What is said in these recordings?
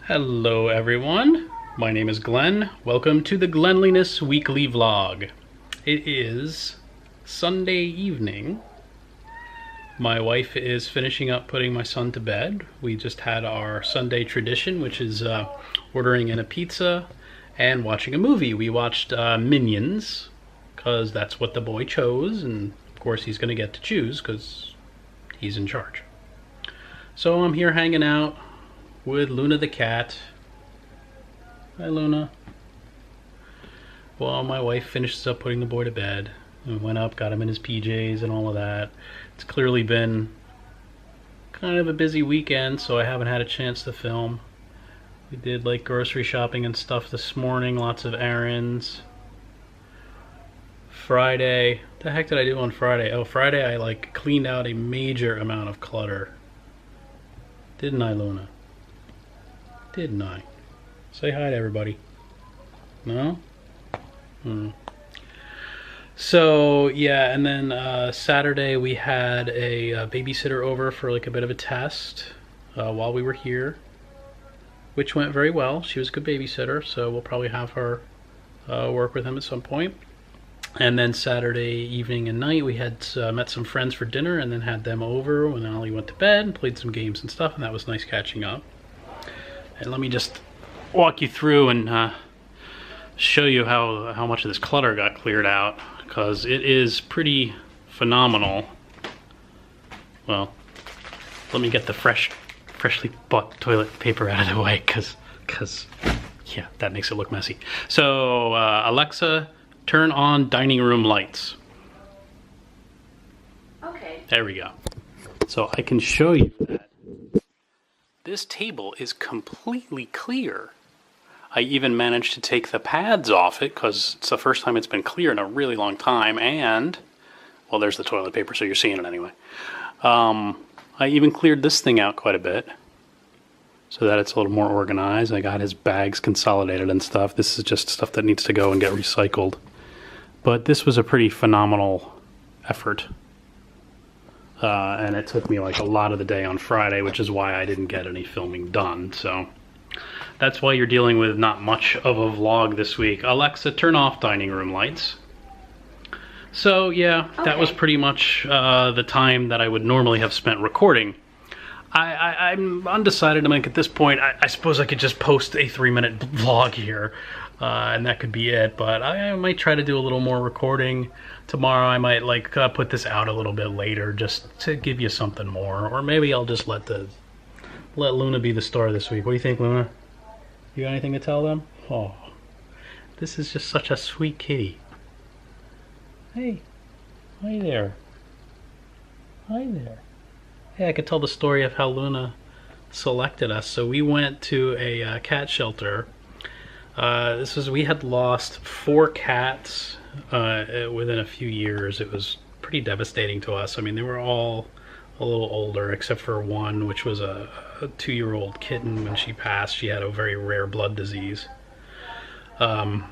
Hello everyone, my name is Glenn. Welcome to the Glenliness Weekly Vlog. It is Sunday evening. My wife is finishing up putting my son to bed. We just had our Sunday tradition, which is ordering in a pizza and watching a movie. We watched Minions, because that's what the boy chose, and of course he's going to get to choose because he's in charge. So I'm here hanging out with Luna the cat. Hi Luna. Well, my wife finishes up putting the boy to bed and went up, got him in his PJs and all of that. It's clearly been kind of a busy weekend, so I haven't had a chance to film. We did like grocery shopping and stuff this morning, lots of errands. Friday, what the heck did I do on Friday? Oh, Friday I like cleaned out a major amount of clutter. Didn't I, Luna? Didn't I? Say hi to everybody. No? So, yeah, and then Saturday we had a babysitter over for like a bit of a test while we were here, which went very well. She was a good babysitter, so we'll probably have her work with him at some point. And then Saturday evening and night we had met some friends for dinner and then had them over when Ollie went to bed and played some games and stuff, and that was nice catching up. And let me just walk you through and show you how much of this clutter got cleared out, because it is pretty phenomenal. Well, let me get the freshly bought toilet paper out of the way, because yeah, that makes it look messy. So Alexa, turn on dining room lights. Okay. There we go. So I can show you that this table is completely clear. I even managed to take the pads off it because it's the first time it's been clear in a really long time, and, well, there's the toilet paper, so you're seeing it anyway. I even cleared this thing out quite a bit so that it's a little more organized. I got his bags consolidated and stuff. This is just stuff that needs to go and get recycled. But this was a pretty phenomenal effort. And it took me like a lot of the day on Friday, which is why I didn't get any filming done. So that's why you're dealing with not much of a vlog this week. Alexa, turn off dining room lights. So yeah, okay. That was pretty much the time that I would normally have spent recording. I'm undecided. I mean, at this point, I suppose I could just post a 3-minute vlog here, and that could be it. But I might try to do a little more recording tomorrow. I might like put this out a little bit later just to give you something more, or maybe I'll just let Luna be the star this week. What do you think, Luna? You got anything to tell them? Oh, this is just such a sweet kitty. Hey, hi there. Hi there. Hey, I could tell the story of how Luna selected us. So we went to a cat shelter. We had lost 4 cats within a few years. It was pretty devastating to us. I mean, they were all a little older, except for one, which was a 2-year-old kitten. When she passed, she had a very rare blood disease. So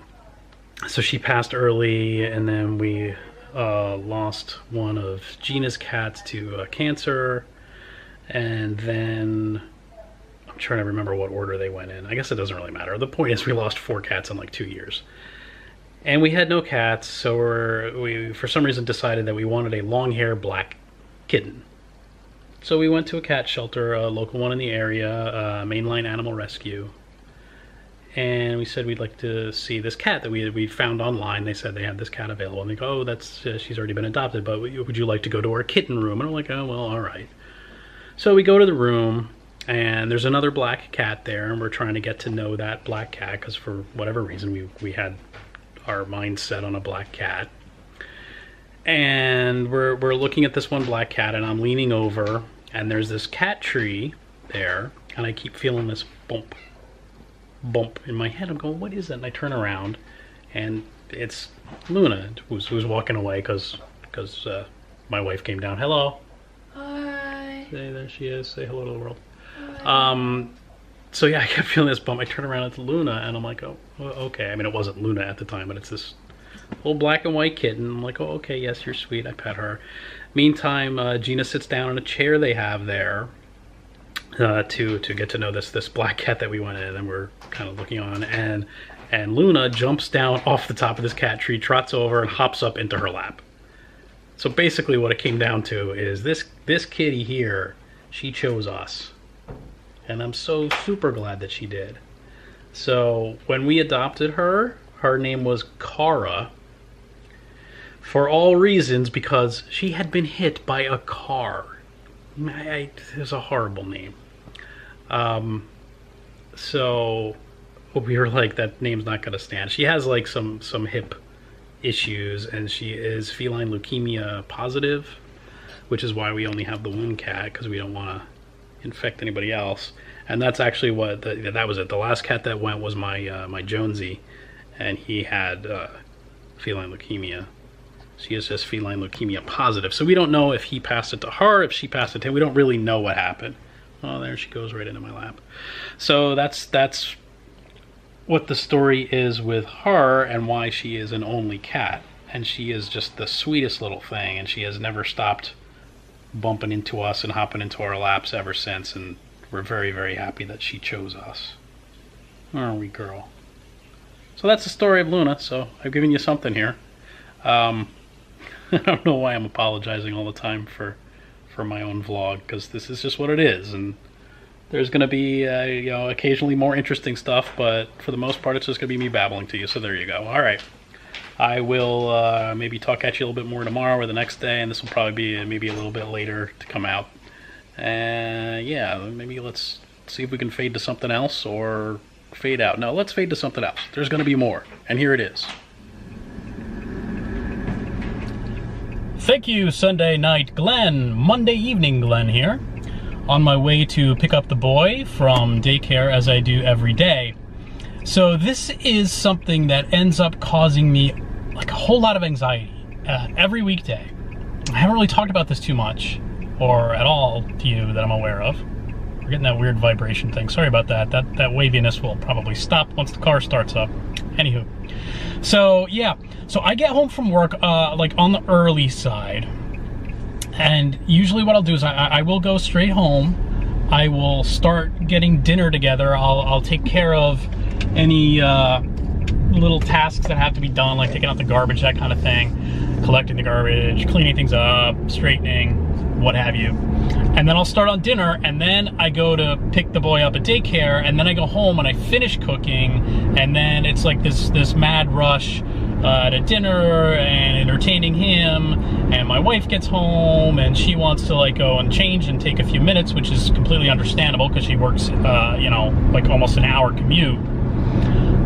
she passed early, and then we lost one of Gina's cats to cancer, and then I'm trying to remember what order they went in. I guess it doesn't really matter. The point is we lost 4 cats in like 2 years. And we had no cats, so we for some reason decided that we wanted a long-haired black kitten. So we went to a cat shelter, a local one in the area, Mainline Animal Rescue. And we said we'd like to see this cat that we found online. They said they had this cat available. And they go, oh, that's she's already been adopted, but would you like to go to our kitten room? And I'm like, oh, well, all right. So we go to the room, and there's another black cat there, and we're trying to get to know that black cat, because for whatever reason we had our mind set on a black cat. And we're looking at this one black cat, and I'm leaning over, and there's this cat tree there, and I keep feeling this bump in my head. I'm going, what is that? And I turn around, and it's Luna who's walking away because my wife came down. Hello. Hi. There she is. Say hello to the world. Hi. So yeah, I kept feeling this bump. I turn around, it's Luna, and I'm like, oh, okay. I mean, it wasn't Luna at the time, but it's this little black and white kitten. I'm like, oh, okay, yes, you're sweet. I pet her. Meantime, Gina sits down in a chair they have there. to get to know this black cat that we went in, and we're kind of looking on, and Luna jumps down off the top of this cat tree, trots over, and hops up into her lap. So basically what it came down to is this kitty here, she chose us. And I'm so super glad that she did. So when we adopted her, her name was Kara. For all reasons, because she had been hit by a car. It was a horrible name. So we were like, that name's not going to stand. She has like some hip issues, and she is feline leukemia positive, which is why we only have the one cat, because we don't want to infect anybody else. And that's actually what that was it. The last cat that went was my Jonesy, and he had feline leukemia. She is just feline leukemia positive, so we don't know if he passed it to her, if she passed it to him. We don't really know what happened. Oh, there she goes right into my lap. So that's what the story is with her, and why she is an only cat. And she is just the sweetest little thing, and she has never stopped bumping into us and hopping into our laps ever since, and we're very, very happy that she chose us. Aren't we, girl? So that's the story of Luna. So I've given you something here. I don't know why I'm apologizing all the time for my own vlog, because this is just what it is, and there's going to be you know, occasionally more interesting stuff, but for the most part it's just going to be me babbling to you. So there you go. All right, I will maybe talk at you a little bit more tomorrow or the next day, and this will probably be maybe a little bit later to come out. And yeah, maybe let's see if we can fade to something else or fade out. No, let's fade to something else. There's going to be more, and here it is. Thank you, Sunday night Glenn. Monday evening Glenn here, on my way to pick up the boy from daycare, as I do every day. So this is something that ends up causing me like a whole lot of anxiety every weekday. I haven't really talked about this too much, or at all, to you that I'm aware of. We're getting that weird vibration thing. Sorry about that. That waviness will probably stop once the car starts up. Anywho. So yeah, so I get home from work like on the early side, and usually what I'll do is I will go straight home. I will start getting dinner together. I'll take care of any little tasks that have to be done, like taking out the garbage, that kind of thing, collecting the garbage, cleaning things up, straightening, what have you. And then I'll start on dinner, and then I go to pick the boy up at daycare, and then I go home and I finish cooking, and then it's like this mad rush to dinner and entertaining him, and my wife gets home and she wants to like go and change and take a few minutes, which is completely understandable because she works you know, like almost an hour commute.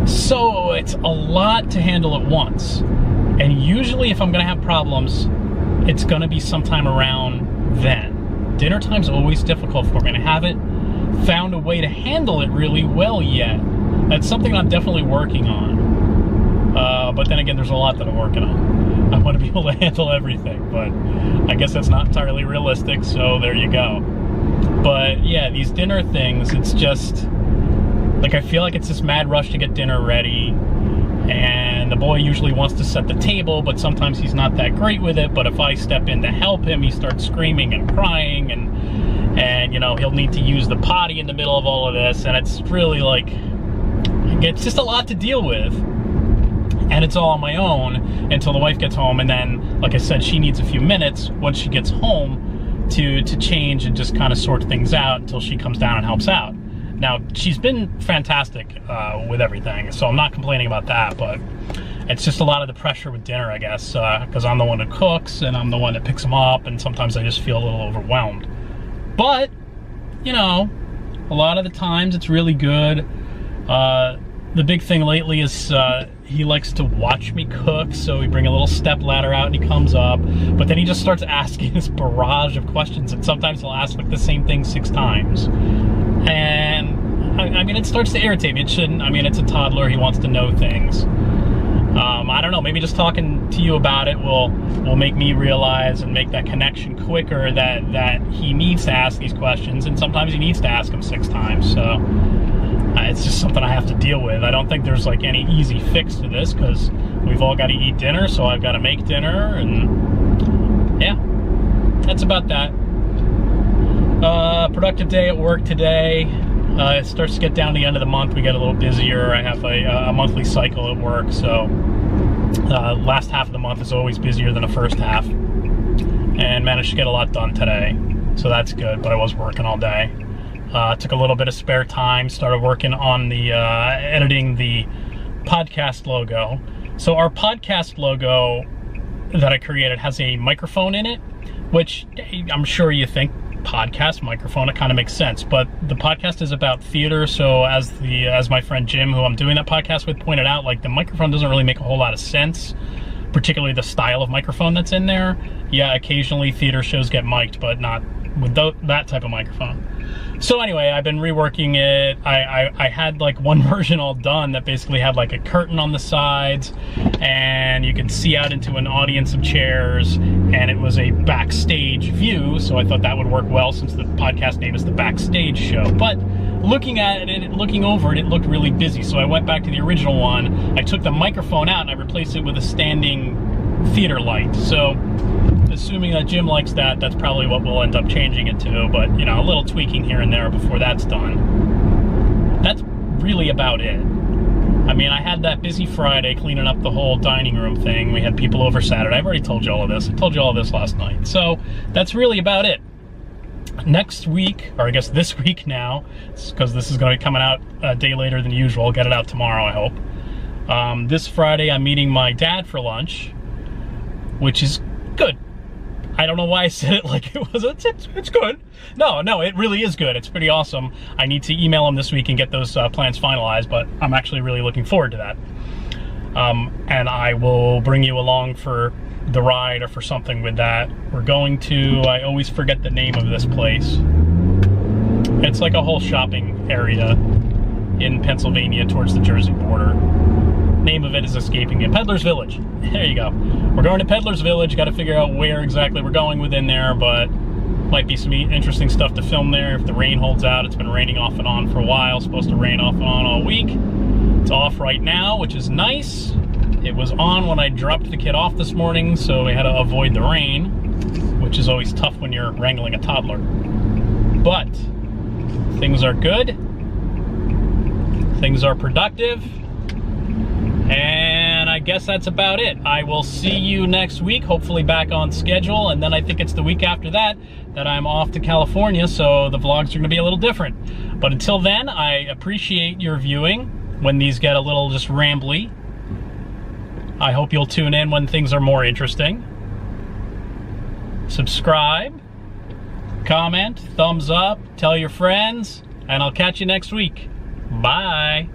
So it's a lot to handle at once, and usually if I'm gonna have problems, it's gonna be sometime around then. Dinner time's always difficult for me, and I haven't found a way to handle it really well yet. That's something I'm definitely working on. But then again, there's a lot that I'm working on. I want to be able to handle everything, but I guess that's not entirely realistic, so there you go. But yeah, these dinner things, it's just, like I feel like it's this mad rush to get dinner ready, and the boy usually wants to set the table, but sometimes he's not that great with it. But if I step in to help him, he starts screaming and crying, and you know, he'll need to use the potty in the middle of all of this, and it's really like, it's just a lot to deal with. And it's all on my own until the wife gets home, and then, like I said, she needs a few minutes once she gets home to change and just kind of sort things out until she comes down and helps out. Now, she's been fantastic with everything, so I'm not complaining about that, but it's just a lot of the pressure with dinner, I guess, because I'm the one that cooks, and I'm the one that picks them up, and sometimes I just feel a little overwhelmed. But, you know, a lot of the times it's really good. The big thing lately is he likes to watch me cook, so we bring a little step ladder out and he comes up, but then he just starts asking this barrage of questions, and sometimes he'll ask like the same thing 6 times. And I mean, it starts to irritate me. It shouldn't. I mean, it's a toddler. He wants to know things. I don't know, maybe just talking to you about it will make me realize and make that connection quicker that he needs to ask these questions, and sometimes he needs to ask them 6 times. So it's just something I have to deal with. I don't think there's like any easy fix to this, because we've all got to eat dinner, so I've got to make dinner, and yeah, that's about that. Productive day at work today. It starts to get down to the end of the month. We get a little busier. I have a monthly cycle at work, so last half of the month is always busier than the first half. And managed to get a lot done today, so that's good, but I was working all day. Took a little bit of spare time, started working on the editing the podcast logo. So our podcast logo that I created has a microphone in it, which I'm sure you think podcast microphone, it kind of makes sense, but the podcast is about theater, so as my friend Jim, who I'm doing that podcast with, pointed out, like, the microphone doesn't really make a whole lot of sense, particularly the style of microphone that's in there. Yeah, occasionally theater shows get mic'd, but not with that type of microphone. So anyway, I've been reworking it. I had like one version all done that basically had like a curtain on the sides and you could see out into an audience of chairs, and it was a backstage view, so I thought that would work well since the podcast name is The Backstage Show. But looking at it, looking over it, it looked really busy, so I went back to the original one. I took the microphone out and I replaced it with a standing theater light. So assuming that Jim likes that, that's probably what we'll end up changing it to, but you know, a little tweaking here and there before that's done. That's really about it. I mean, I had that busy Friday cleaning up the whole dining room thing. We had people over Saturday. I've already told you all of this. I told you all of this last night. So that's really about it. Next week, or I guess this week now, because this is going to be coming out a day later than usual. I'll get it out tomorrow, I hope. This Friday, I'm meeting my dad for lunch, which is good. I don't know why I said it like it was. It's good. No, it really is good. It's pretty awesome. I need to email him this week and get those plans finalized, but I'm actually really looking forward to that. And I will bring you along for the ride or for something with that. We're going to, I always forget the name of this place. It's like a whole shopping area in Pennsylvania towards the Jersey border. Name of it is escaping me. Peddler's Village. There you go. We're going to Peddler's Village. Got to figure out where exactly we're going within there, but might be some interesting stuff to film there if the rain holds out. It's been raining off and on for a while. Supposed to rain off and on all week. It's off right now, which is nice. It was on when I dropped the kid off this morning, so we had to avoid the rain, which is always tough when you're wrangling a toddler. But things are good. Things are productive. And I guess that's about it. I will see you next week, hopefully back on schedule, and then I think it's the week after that I'm off to California, so the vlogs are going to be a little different. But until then, I appreciate your viewing when these get a little just rambly. I hope you'll tune in when things are more interesting. Subscribe, comment, thumbs up, tell your friends, and I'll catch you next week. Bye.